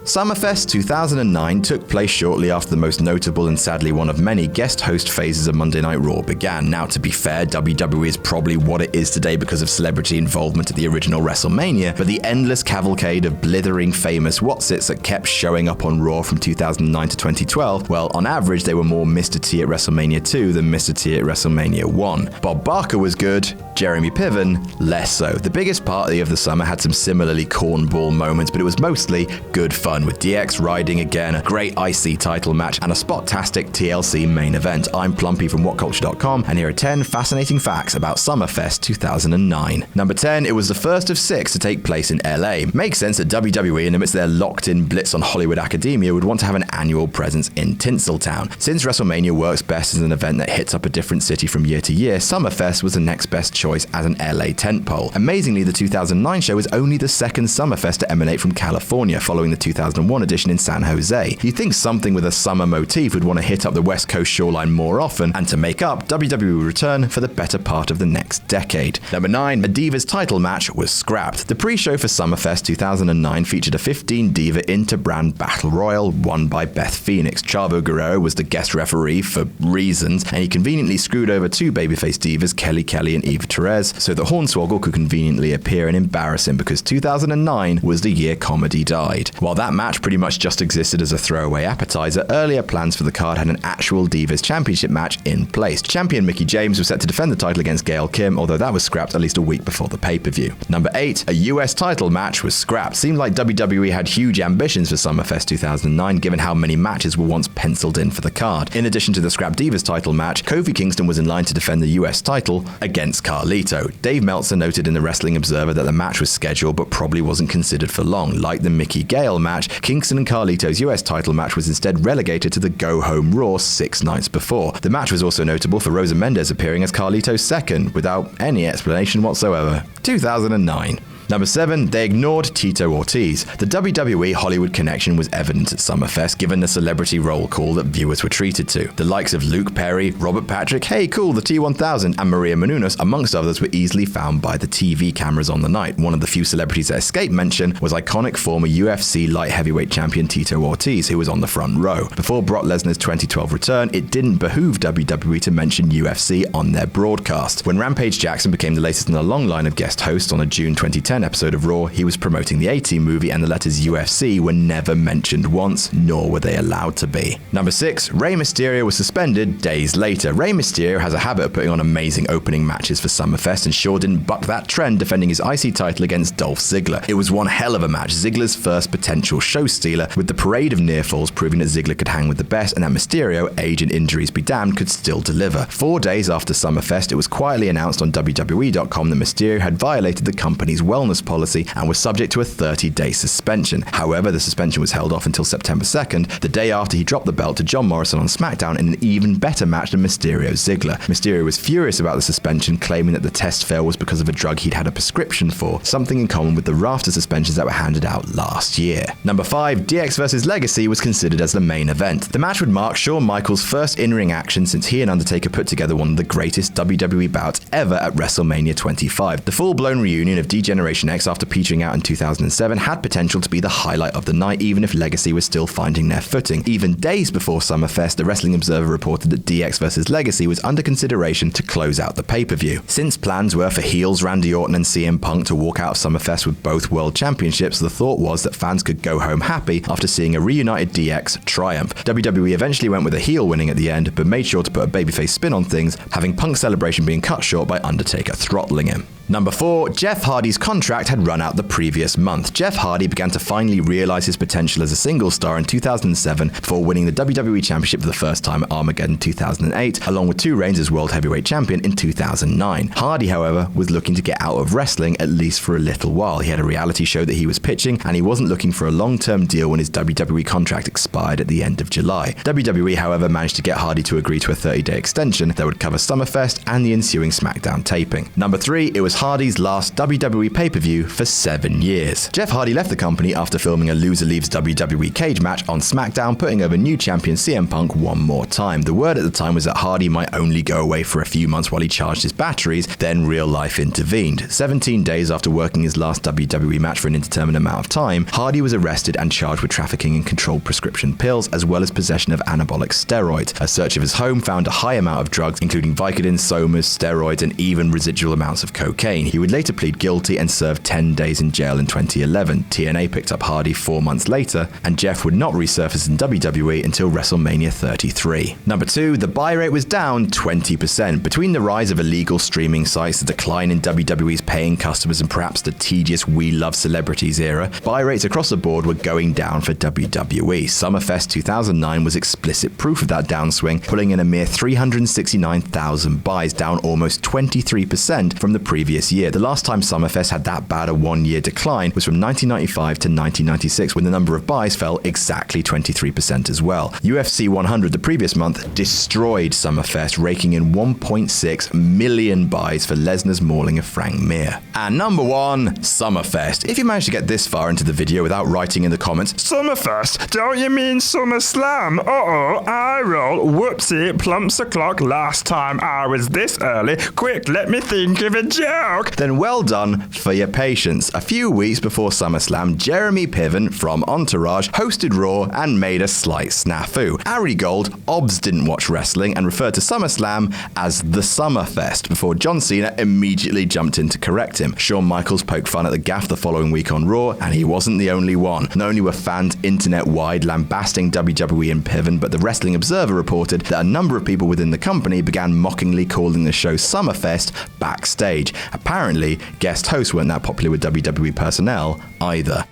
SummerFest 2009 took place shortly after the most notable and sadly one of many guest host phases of Monday Night Raw began. Now, to be fair, WWE is probably what it is today because of celebrity involvement at the original WrestleMania, but the endless cavalcade of blithering famous whatsits that kept showing up on Raw from 2009 to 2012, well, on average they were more Mr. T at WrestleMania 2 than Mr. T at WrestleMania 1. Bob Barker was good, Jeremy Piven less so. The biggest party of the summer had some similarly cornball moments, but it was mostly good fun, with DX riding again, a great IC title match, and a spot-tastic TLC main event. I'm Plumpy from WhatCulture.com, and here are 10 fascinating facts about SummerFest 2009. Number 10, it was the first of 6 to take place in LA. Makes sense that WWE, amidst their locked-in blitz on Hollywood Academia, would want to have an annual presence in Tinseltown. Since WrestleMania works best as an event that hits up a different city from year to year, SummerFest was the next best choice as an LA tentpole. Amazingly, the 2009 show was only the second SummerFest to emanate from California, following the 2001 edition in San Jose. You'd think something with a summer motif would want to hit up the West Coast shoreline more often, and to make up, WWE would return for the better part of the next decade. Number 9, a Divas title match was scrapped. The pre-show for SummerFest 2009 featured a 15 Diva Interbrand Battle Royal won by Beth Phoenix. Chavo Guerrero was the guest referee for reasons, and he conveniently screwed over 2 babyface divas, Kelly and Eva Therese, so that Hornswoggle could conveniently appear and embarrass him, because 2009 was the year comedy died. While that match pretty much just existed as a throwaway appetizer, earlier plans for the card had an actual Divas Championship match in place. Champion Mickie James was set to defend the title against Gail Kim, although that was scrapped at least a week before the pay-per-view. Number 8, a US title match was scrapped. Seemed like WWE had huge ambitions for SummerFest 2009, given how many matches were once penciled in for the card. In addition to the scrapped Divas title match, Kofi Kingston was in line to defend the US title against Carlito. Dave Meltzer noted in the Wrestling Observer that the match was scheduled but probably wasn't considered for long. Like the Mickie Gale match, Kingston and Carlito's US title match was instead relegated to the Go Home Raw 6 nights before. The match was also notable for Rosa Mendez appearing as Carlito's second, without any explanation whatsoever. 2009. Number 7, they ignored Tito Ortiz. The WWE Hollywood connection was evident at SummerFest, given the celebrity roll call that viewers were treated to. The likes of Luke Perry, Robert Patrick, hey cool, the T-1000, and Maria Menounos, amongst others, were easily found by the TV cameras on the night. One of the few celebrities that escaped mention was iconic former UFC light heavyweight champion Tito Ortiz, who was on the front row. Before Brock Lesnar's 2012 return, it didn't behoove WWE to mention UFC on their broadcast. When Rampage Jackson became the latest in a long line of guest hosts on a June 2010 episode of Raw, he was promoting the A-Team movie, and the letters UFC were never mentioned once, nor were they allowed to be. Number 6, Rey Mysterio was suspended days later. Rey Mysterio has a habit of putting on amazing opening matches for SummerFest, and sure didn't buck that trend, defending his IC title against Dolph Ziggler. It was one hell of a match, Ziggler's first potential show stealer, with the parade of near falls proving that Ziggler could hang with the best, and that Mysterio, age and injuries be damned, could still deliver. 4 days after SummerFest, it was quietly announced on WWE.com that Mysterio had violated the company's wellness policy and was subject to a 30-day suspension. However, the suspension was held off until September 2nd, the day after he dropped the belt to John Morrison on SmackDown in an even better match than Mysterio-Ziggler. Mysterio was furious about the suspension, claiming that the test fail was because of a drug he'd had a prescription for, something in common with the raft of suspensions that were handed out last year. Number 5, DX vs. Legacy was considered as the main event. The match would mark Shawn Michaels' first in-ring action since he and Undertaker put together one of the greatest WWE bouts ever at WrestleMania 25. The full-blown reunion of D-Generation X after petering out in 2007 had potential to be the highlight of the night, even if Legacy was still finding their footing. Even days before SummerFest, the Wrestling Observer reported that DX vs. Legacy was under consideration to close out the pay-per-view. Since plans were for heels Randy Orton and CM Punk to walk out of SummerFest with both world championships, the thought was that fans could go home happy after seeing a reunited DX triumph. WWE eventually went with a heel winning at the end, but made sure to put a babyface spin on things, having Punk's celebration being cut short by Undertaker throttling him. Number 4, Jeff Hardy's contract had run out the previous month. Jeff Hardy began to finally realize his potential as a single star in 2007 before winning the WWE Championship for the first time at Armageddon 2008, along with 2 reigns as World Heavyweight Champion in 2009. Hardy, however, was looking to get out of wrestling, at least for a little while. He had a reality show that he was pitching, and he wasn't looking for a long-term deal when his WWE contract expired at the end of July. WWE, however, managed to get Hardy to agree to a 30-day extension that would cover SummerFest and the ensuing SmackDown taping. Number 3, it was was Hardy's last WWE pay-per-view for 7 years. Jeff Hardy left the company after filming a Loser Leaves WWE cage match on SmackDown, putting over new champion CM Punk one more time. The word at the time was that Hardy might only go away for a few months while he charged his batteries, then real life intervened. 17 days after working his last WWE match for an indeterminate amount of time, Hardy was arrested and charged with trafficking in controlled prescription pills as well as possession of anabolic steroids. A search of his home found a high amount of drugs, including Vicodin, somas, steroids, and even residual amounts of cocaine. He would later plead guilty and serve 10 days in jail in 2011. TNA picked up Hardy 4 months later, and Jeff would not resurface in WWE until WrestleMania 33. Number 2, the buy rate was down 20%. Between the rise of illegal streaming sites, the decline in WWE's paying customers, and perhaps the tedious We Love Celebrities era, buy rates across the board were going down for WWE. SummerFest 2009 was explicit proof of that downswing, pulling in a mere 369,000 buys, down almost 23% from the previous year. The last time SummerFest had that bad a one-year decline was from 1995 to 1996, when the number of buys fell exactly 23% as well. UFC 100 the previous month destroyed SummerFest, raking in 1.6 million buys for Lesnar's mauling of Frank Mir. And number 1, SummerFest. If you managed to get this far into the video without writing in the comments, "SummerFest, don't you mean SummerSlam? Uh-oh, eye roll, whoopsie, plumps the clock, last time I was this early, quick, let me think of a joke," then well done for your patience. A few weeks before SummerSlam, Jeremy Piven from Entourage hosted Raw and made a slight snafu. Ari Gold didn't watch wrestling and referred to SummerSlam as the Summerfest before John Cena immediately jumped in to correct him. Shawn Michaels poked fun at the gaffe the following week on Raw, and he wasn't the only one. Not only were fans internet-wide lambasting WWE and Piven, but the Wrestling Observer reported that a number of people within the company began mockingly calling the show Summerfest backstage. Apparently, guest hosts weren't that popular with WWE personnel either.